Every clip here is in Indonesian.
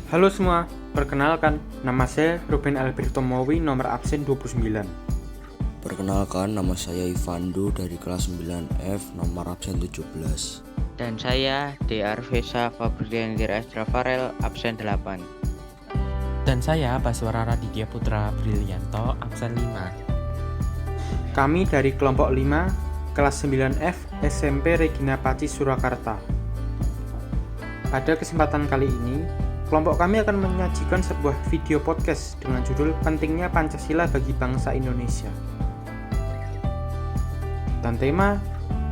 Halo semua, perkenalkan, nama saya Ruben Alberto Mowi, nomor absen 29. Perkenalkan, nama saya Ivando dari kelas 9F, nomor absen 17. Dan saya Dr. Vesa Fabriandir Estrafarel, absen 8. Dan saya Baswara Raditya Putra Brilianto, absen 5. Kami dari kelompok 5, kelas 9F, SMP Regina Pacis Surakarta. Pada kesempatan kali ini, kelompok kami akan menyajikan sebuah video podcast dengan judul Pentingnya Pancasila bagi Bangsa Indonesia. Dan tema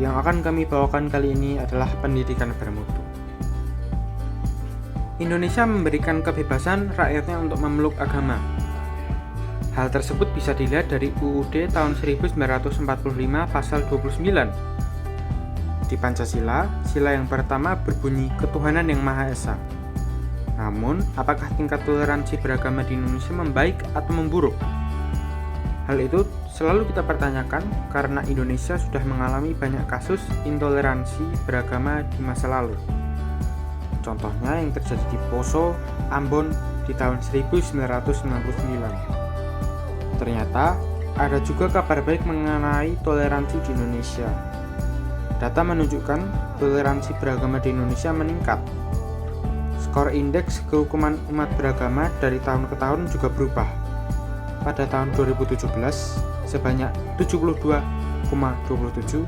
yang akan kami bawakan kali ini adalah pendidikan bermutu. Indonesia memberikan kebebasan rakyatnya untuk memeluk agama. Hal tersebut bisa dilihat dari UUD tahun 1945 pasal 29. Di Pancasila, sila yang pertama berbunyi ketuhanan yang Maha Esa. Namun, apakah tingkat toleransi beragama di Indonesia membaik atau memburuk? Hal itu selalu kita pertanyakan karena Indonesia sudah mengalami banyak kasus intoleransi beragama di masa lalu. Contohnya yang terjadi di Poso, Ambon di tahun 1999. Ternyata, ada juga kabar baik mengenai toleransi di Indonesia. Data menunjukkan toleransi beragama di Indonesia meningkat. Skor indeks kerukunan umat beragama dari tahun ke tahun juga berubah. Pada tahun 2017 sebanyak 72,27,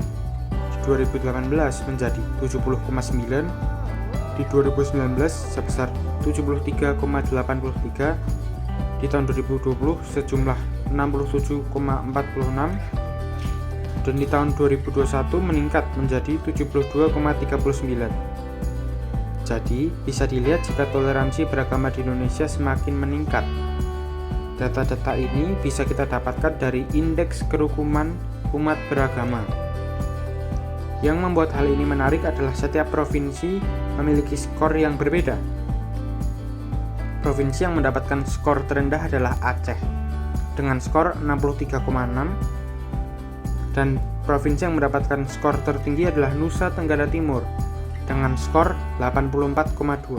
di 2018 menjadi 70,9, di 2019 sebesar 73,83, di tahun 2020 sejumlah 67,46, dan di tahun 2021 meningkat menjadi 72,39. Jadi, bisa dilihat jika toleransi beragama di Indonesia semakin meningkat. Data-data ini bisa kita dapatkan dari Indeks Kerukunan Umat Beragama. Yang membuat hal ini menarik adalah setiap provinsi memiliki skor yang berbeda. Provinsi yang mendapatkan skor terendah adalah Aceh, dengan skor 63,6, dan provinsi yang mendapatkan skor tertinggi adalah Nusa Tenggara Timur, dengan skor 84,2.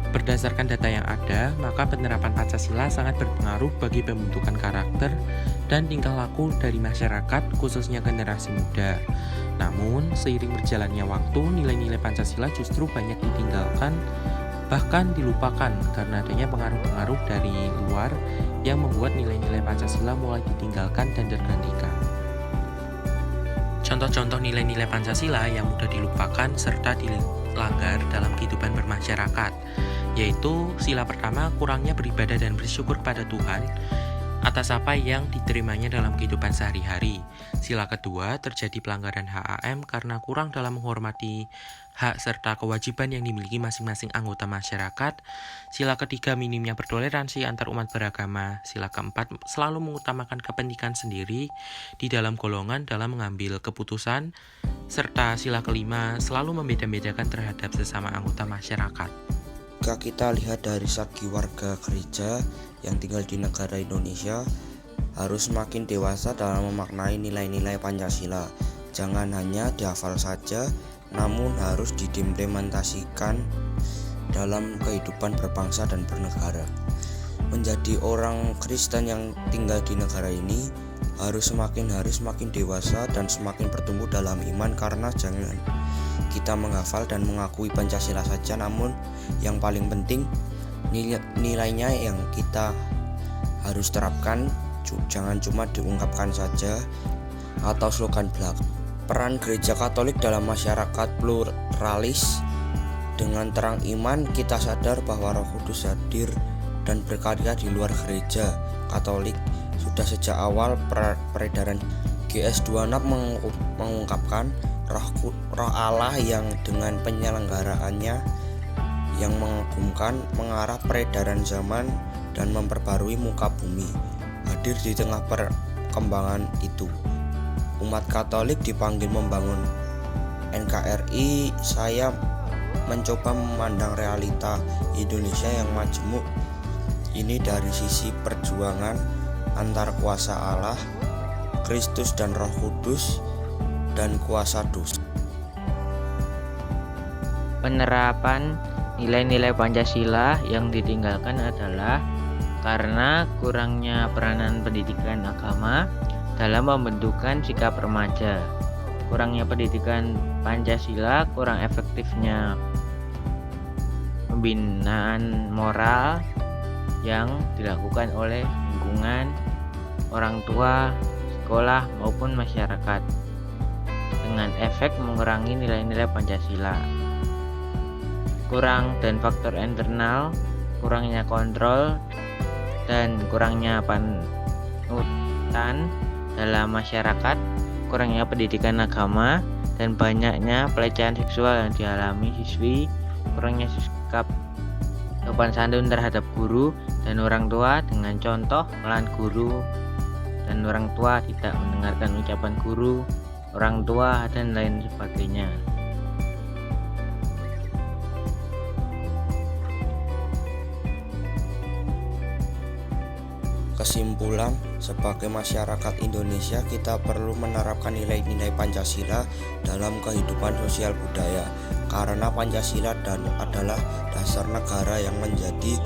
Berdasarkan data yang ada, maka penerapan Pancasila sangat berpengaruh bagi pembentukan karakter dan tingkah laku dari masyarakat, khususnya generasi muda. Namun, seiring berjalannya waktu, nilai-nilai Pancasila justru banyak ditinggalkan, bahkan dilupakan karena adanya pengaruh-pengaruh dari luar yang membuat nilai-nilai Pancasila mulai ditinggalkan dan tergantikan. Contoh-contoh nilai-nilai Pancasila yang mudah dilupakan serta dilanggar dalam kehidupan bermasyarakat, yaitu sila pertama, kurangnya beribadah dan bersyukur pada Tuhan atas apa yang diterimanya dalam kehidupan sehari-hari. Sila kedua, terjadi pelanggaran HAM karena kurang dalam menghormati hak serta kewajiban yang dimiliki masing-masing anggota masyarakat. Sila ketiga, minimnya bertoleransi antar umat beragama. Sila keempat, selalu mengutamakan kepentingan sendiri di dalam golongan dalam mengambil keputusan. Serta sila kelima, selalu membeda-bedakan terhadap sesama anggota masyarakat. Jika kita lihat dari segi warga gereja yang tinggal di negara Indonesia, harus semakin dewasa dalam memaknai nilai-nilai Pancasila. Jangan hanya dihafal saja, namun harus diimplementasikan dalam kehidupan berbangsa dan bernegara. Menjadi orang Kristen yang tinggal di negara ini harus semakin dewasa dan semakin bertumbuh dalam iman, karena jangan kita menghafal dan mengakui Pancasila saja, namun yang paling penting nilainya yang kita harus terapkan. Jangan cuma diungkapkan saja atau slogan belaka. Peran gereja Katolik dalam masyarakat pluralis. Dengan terang iman kita sadar bahwa Roh Kudus hadir dan berkarya di luar gereja Katolik. Sudah sejak awal peredaran GS26 mengungkapkan Roh Allah yang dengan penyelenggaraannya yang mengagumkan, mengarah peredaran zaman dan memperbarui muka bumi, hadir di tengah perkembangan itu. Umat Katolik dipanggil membangun NKRI. Saya mencoba memandang realita Indonesia yang majemuk ini dari sisi perjuangan antar kuasa Allah, Kristus dan Roh Kudus, dan kuasa dosa. Penerapan nilai-nilai Pancasila yang ditinggalkan adalah karena kurangnya peranan pendidikan agama dalam pembentukan sikap remaja. Kurangnya pendidikan Pancasila, kurang efektifnya pembinaan moral yang dilakukan oleh lingkungan, orang tua, sekolah maupun masyarakat, dengan efek mengurangi nilai-nilai Pancasila. Kurang dan faktor internal, kurangnya kontrol dan kurangnya panutan dalam masyarakat, kurangnya pendidikan agama, dan banyaknya pelecehan seksual yang dialami siswi, kurangnya sikap sopan santun terhadap guru dan orang tua dengan contoh melawan guru dan orang tua tidak mendengarkan ucapan guru, orang tua, dan lain sebagainya. Kesimpulan, sebagai masyarakat Indonesia kita perlu menerapkan nilai-nilai Pancasila dalam kehidupan sosial budaya, karena Pancasila adalah dasar negara yang menjadi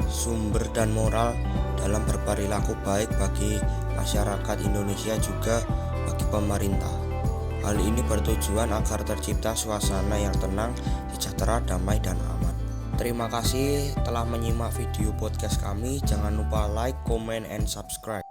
sumber dan moral dalam berperilaku baik bagi masyarakat Indonesia juga bagi pemerintah. Hal ini bertujuan agar tercipta suasana yang tenang, sejahtera, damai, dan aman. Terima kasih telah menyimak video podcast kami. Jangan lupa like, comment, and subscribe.